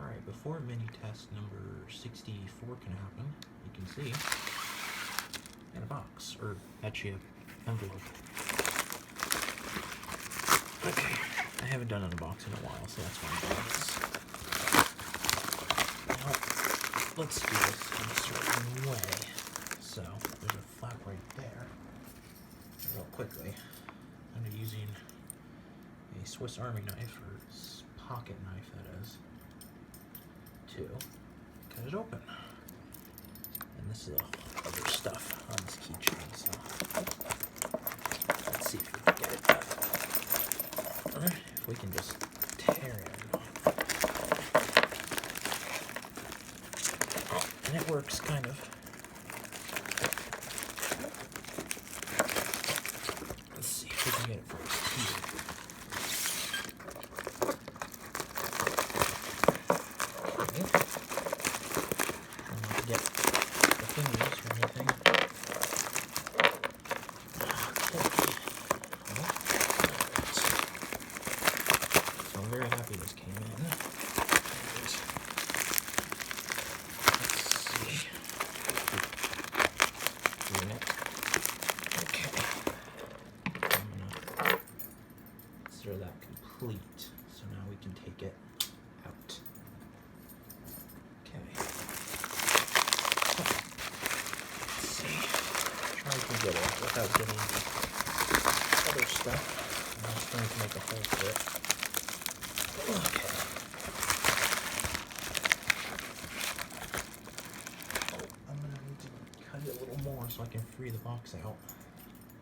Alright, before mini test number 64 can happen, you can see in a box, or actually an envelope. Okay, I haven't done an unboxing in a while, so that's why I'm doing this. Now, let's do this in a certain way. So, there's a flap right there. Real quickly, I'm using a Swiss Army knife, or pocket knife that is, to cut it open. And this is all other stuff on this keychain, so let's see if we can get it. Or if we can just tear it off. Oh, and it works, kind of. Let's see if we can get it first here. Get the fingers or anything. So I'm very happy this came in. Let's see. Doing it. Okay. I'm gonna consider that complete. So now we can take it out. Okay. Try to get it without getting other stuff. I'm just going to make a hole for it. Okay. Oh, I'm going to need to cut it a little more so I can free the box out.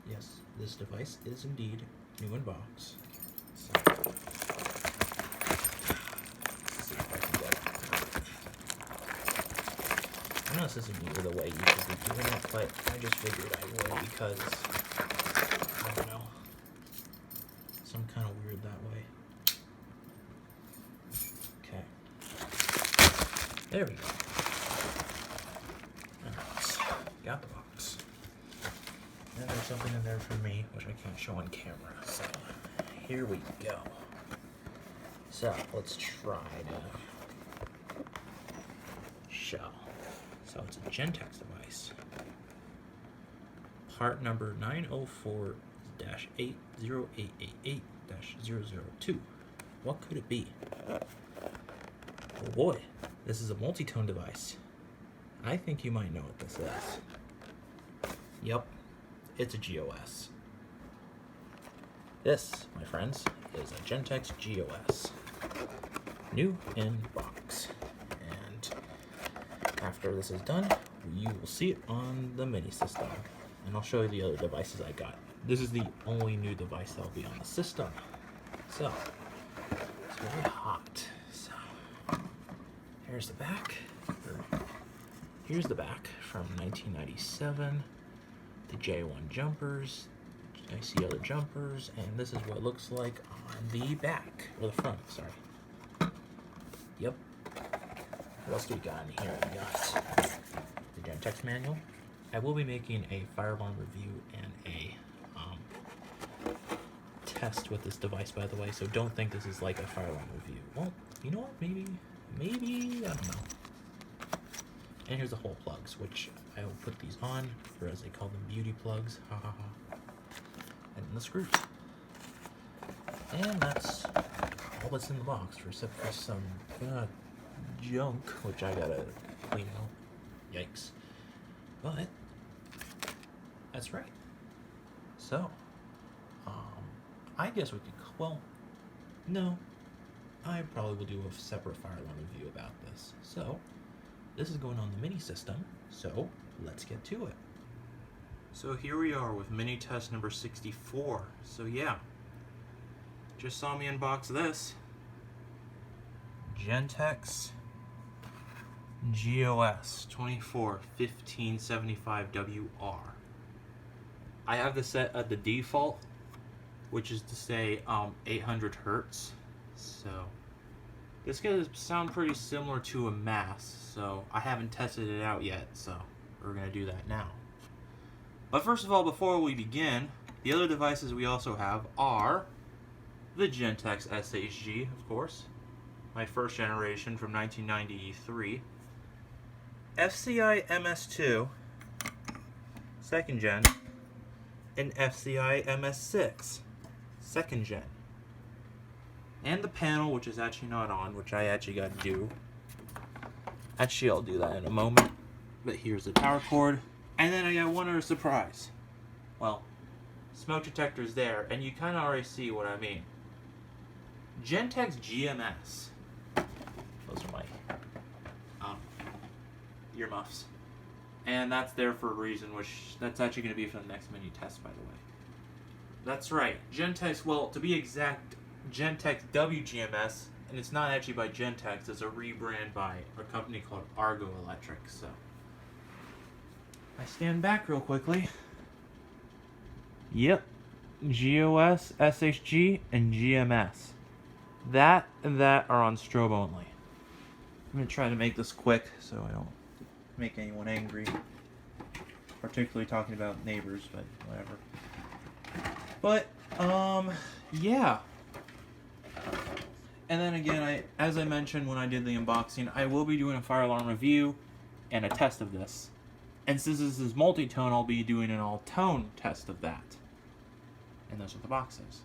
Yes, this device is indeed new in box. So, let's see if I can get it. I know this isn't usually the way you should be doing it, but I just figured I would because, I don't know, some kind of weird that way. Okay. There we go. Alright, got the box. And there's something in there for me, which I can't show on camera, so here we go. So, let's try to show. So it's a Gentex device. Part number 904-80888-002. What could it be? Oh boy, this is a multi-tone device. I think you might know what this is. Yep, it's a GOS. This, my friends, is a Gentex GOS. New in box. And after this is done, you will see it on the mini system. And I'll show you the other devices I got. This is the only new device that will be on the system. So, it's very hot. So, here's the back. Here's the back from 1997. The J1 jumpers. I see other jumpers. And this is what it looks like on the back. Or the front, sorry. Yep. What else do we got in here? We got the Gentex manual. I will be making a fire alarm review and a test with this device, by the way, so don't think this is like a fire alarm review. Well, you know what? Maybe, I don't know. And here's the hole plugs, which I will put these on, or as they call them, beauty plugs. Ha ha ha. And then the screws. And that's all that's in the box, except for some junk, which I gotta clean out. Yikes. But that's right. So, I guess we could, well, no, I probably will do a separate fire alarm review about this. So, this is going on the mini system, so let's get to it. So here we are with mini test number 64. So yeah, just saw me unbox this. Gentex GOS 241575WR. I have this set at the default, which is to say 800 hertz. So this is gonna sound pretty similar to a mass. So I haven't tested it out yet, so we're gonna do that now. But first of all, before we begin, the other devices we also have are the Gentex SHG, of course, my first generation from 1993. FCI MS2, second gen, and FCI MS6, second gen. And the panel, which is actually not on, which I actually got to do. Actually, I'll do that in a moment. But here's the power cord. And then I got one other surprise. Well, smoke detector's there, and you kind of already see what I mean. Gentex GMS. Those are my earmuffs. And that's there for a reason, which that's actually going to be for the next mini test, by the way. That's right. Gentex, well, to be exact, Gentex WGMS, and it's not actually by Gentex, it's a rebrand by a company called Argo Electric, so. I stand back real quickly. Yep. GOS, SHG, and GMS. That and that are on strobe only. I'm going to try to make this quick so I don't make anyone angry. Particularly talking about neighbors, but whatever. But, yeah. And then again, as I mentioned when I did the unboxing, I will be doing a fire alarm review and a test of this. And since this is multi-tone, I'll be doing an all-tone test of that. And those are the boxes.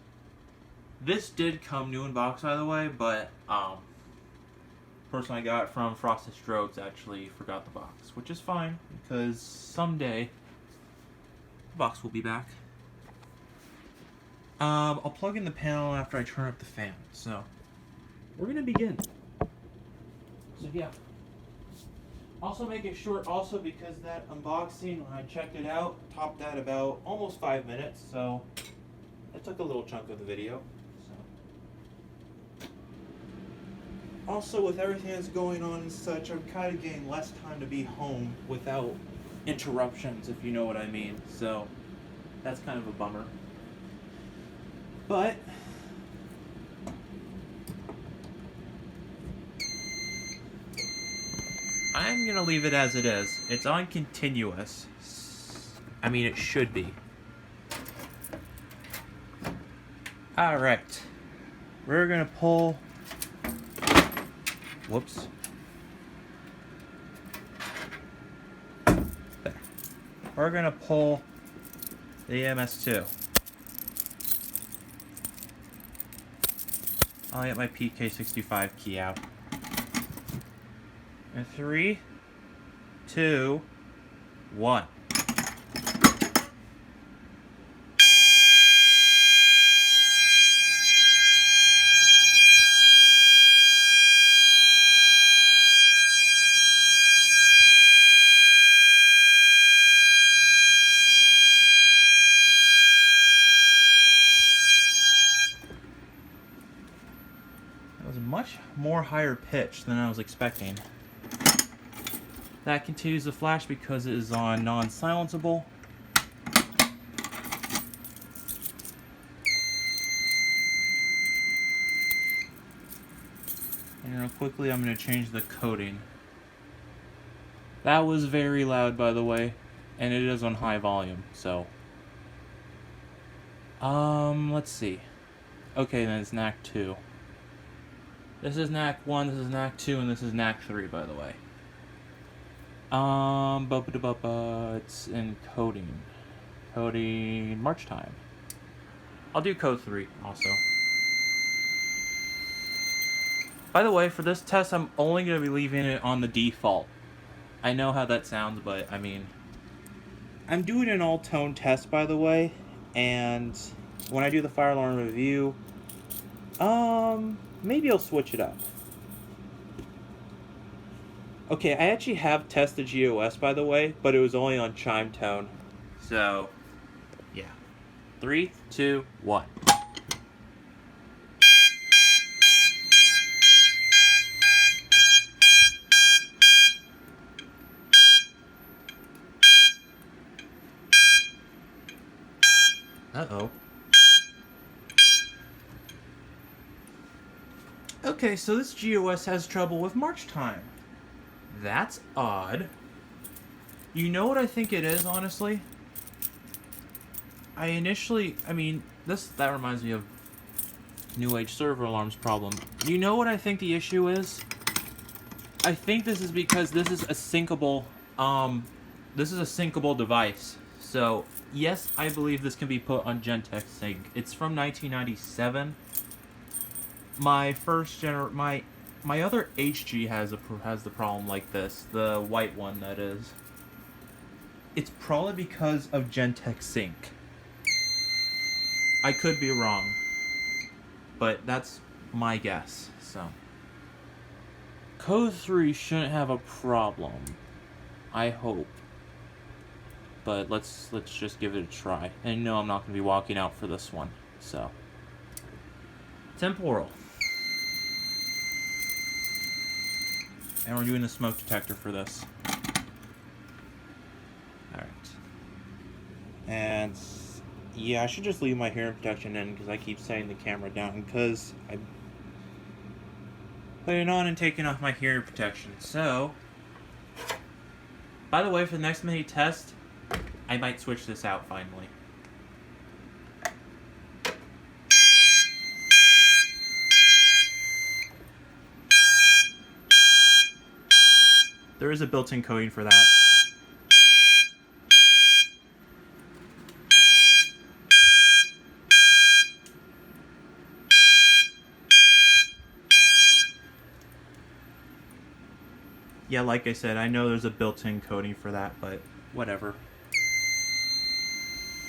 This did come new in box, by the way, but person I got from Frosted Strokes actually forgot the box, which is fine, because someday the box will be back. I'll plug in the panel after I turn up the fan, so we're gonna begin. So yeah. Also make it short also because that unboxing, when I checked it out, topped at about almost 5 minutes, so it took a little chunk of the video. So. Also, with everything that's going on and such, I'm kind of getting less time to be home without interruptions, if you know what I mean. So that's kind of a bummer. But I'm going to leave it as it is. It's on continuous. I mean, it should be. Alright. We're going to pull... Whoops. There. We're going to pull the MS2. I'll get my PK65 key out. And 3, 2, 1. That was much more higher pitch than I was expecting. That continues to flash because it is on non-silenceable. And real quickly, I'm going to change the coding. That was very loud, by the way, and it is on high volume, so. Let's see. Okay, then it's NAC 2. This is NAC 1, this is NAC 2, and this is NAC 3, by the way. It's in coding. Coding March time. I'll do code 3 also. By the way, for this test, I'm only going to be leaving it on the default. I know how that sounds, but I mean, I'm doing an all-tone test, by the way, and when I do the fire alarm review, maybe I'll switch it up. Okay, I actually have tested GOS, by the way, but it was only on chime tone. So, yeah. 3, 2, 1. Uh-oh. Okay, so this GOS has trouble with march time. That's odd. You know what I think it is, honestly? That reminds me of New Age server alarms problem. You know what I think the issue is? I think this is because this is a syncable device. So, yes, I believe this can be put on Gentex sync. It's from 1997. My other HG has the problem like this, the white one that is. It's probably because of Gentex sync. I could be wrong, but that's my guess. So, Code 3 shouldn't have a problem. I hope. But let's just give it a try. And no, I'm not going to be walking out for this one. So, temporal. And we're doing a smoke detector for this. Alright. And yeah, I should just leave my hearing protection in because I keep setting the camera down because I'm putting on and taking off my hearing protection. So, by the way, for the next mini test, I might switch this out finally. There is a built-in coding for that. Yeah, like I said, I know there's a built-in coding for that, but whatever.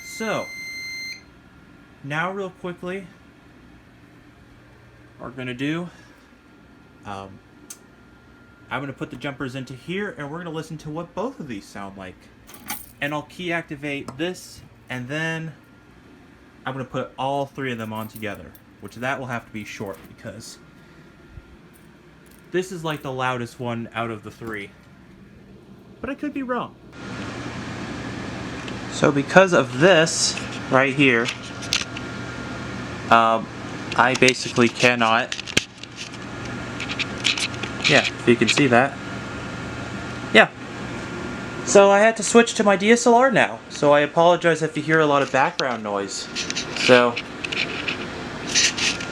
So, now real quickly, we're gonna do, I'm gonna put the jumpers into here, and we're gonna listen to what both of these sound like. And I'll key activate this, and then I'm gonna put all three of them on together, which that will have to be short because this is like the loudest one out of the three. But I could be wrong. So because of this right here, I basically cannot, yeah, if you can see that. Yeah. So I had to switch to my DSLR now. So I apologize if you hear a lot of background noise. So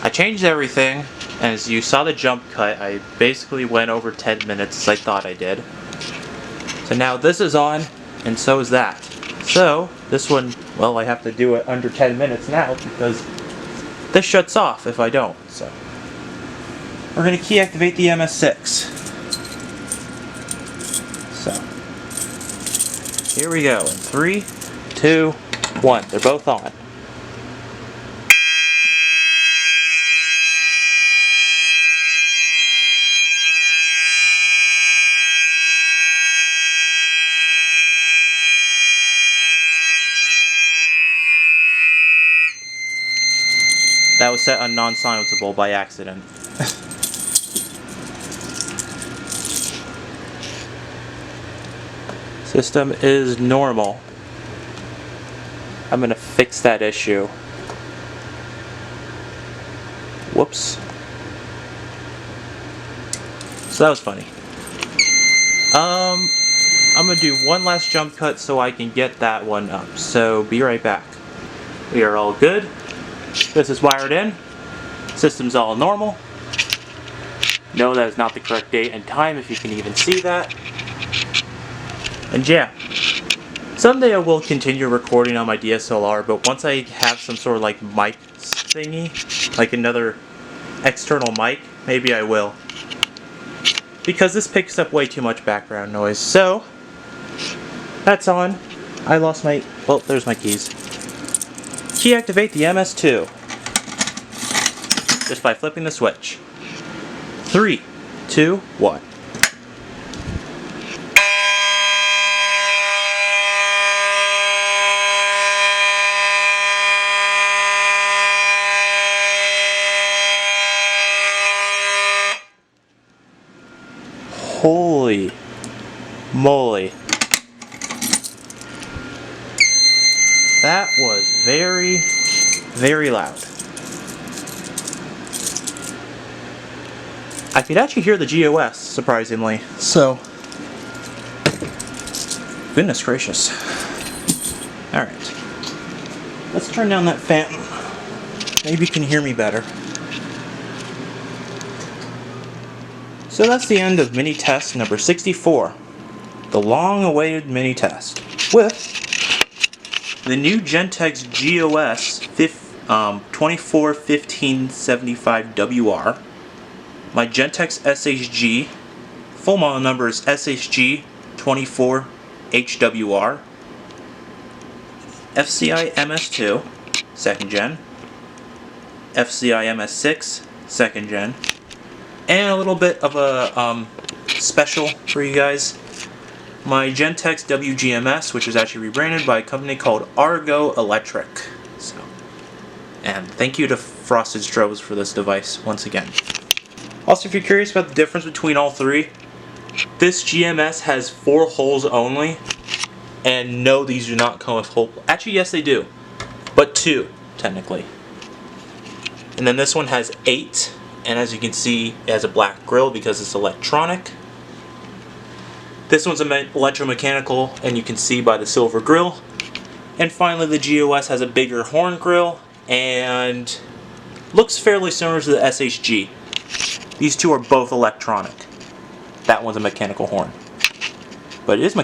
I changed everything. As you saw the jump cut, I basically went over 10 minutes as I thought I did. So now this is on, and so is that. So, this one, well, I have to do it under 10 minutes now because this shuts off if I don't. So, we're going to key activate the MS6. So, here we go. In 3, 2, 1. They're both on. That was set on non-silenceable by accident. System is normal. I'm gonna fix that issue. Whoops. So that was funny. I'm gonna do one last jump cut so I can get that one up. So be right back. We are all good. This is wired in. System's all normal. No, that is not the correct date and time, if you can even see that. And yeah, someday I will continue recording on my DSLR, but once I have some sort of like mic thingy, like another external mic, maybe I will. Because this picks up way too much background noise. So, that's on. I lost my, well, there's my keys. Key activate the MS2. Just by flipping the switch. 3, 2, 1. Holy moly. That was very, very loud. I could actually hear the GOS, surprisingly. So, goodness gracious. Alright. Let's turn down that fan. Maybe you can hear me better. So that's the end of mini test number 64. The long-awaited mini test with the new Gentex GOS 241575WR, my Gentex SHG, full model number is SHG 24HWR, FCI MS2, 2nd gen, FCI MS6, 2nd gen, and a little bit of a special for you guys. My Gentex WGMS, which is actually rebranded by a company called Argo Electric. So, and thank you to Frosted Strobes for this device once again. Also, if you're curious about the difference between all three, this GMS has 4 holes only, and no, these do not come with holes. Actually, yes, they do, but 2 technically. And then this one has 8, and as you can see, it has a black grille because it's electronic. This one's electromechanical, and you can see by the silver grille. And finally, the GOS has a bigger horn grille and looks fairly similar to the SHG. These two are both electronic. That one's a mechanical horn, but it is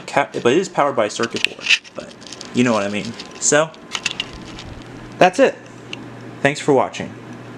powered by a circuit board. But you know what I mean. So that's it. Thanks for watching.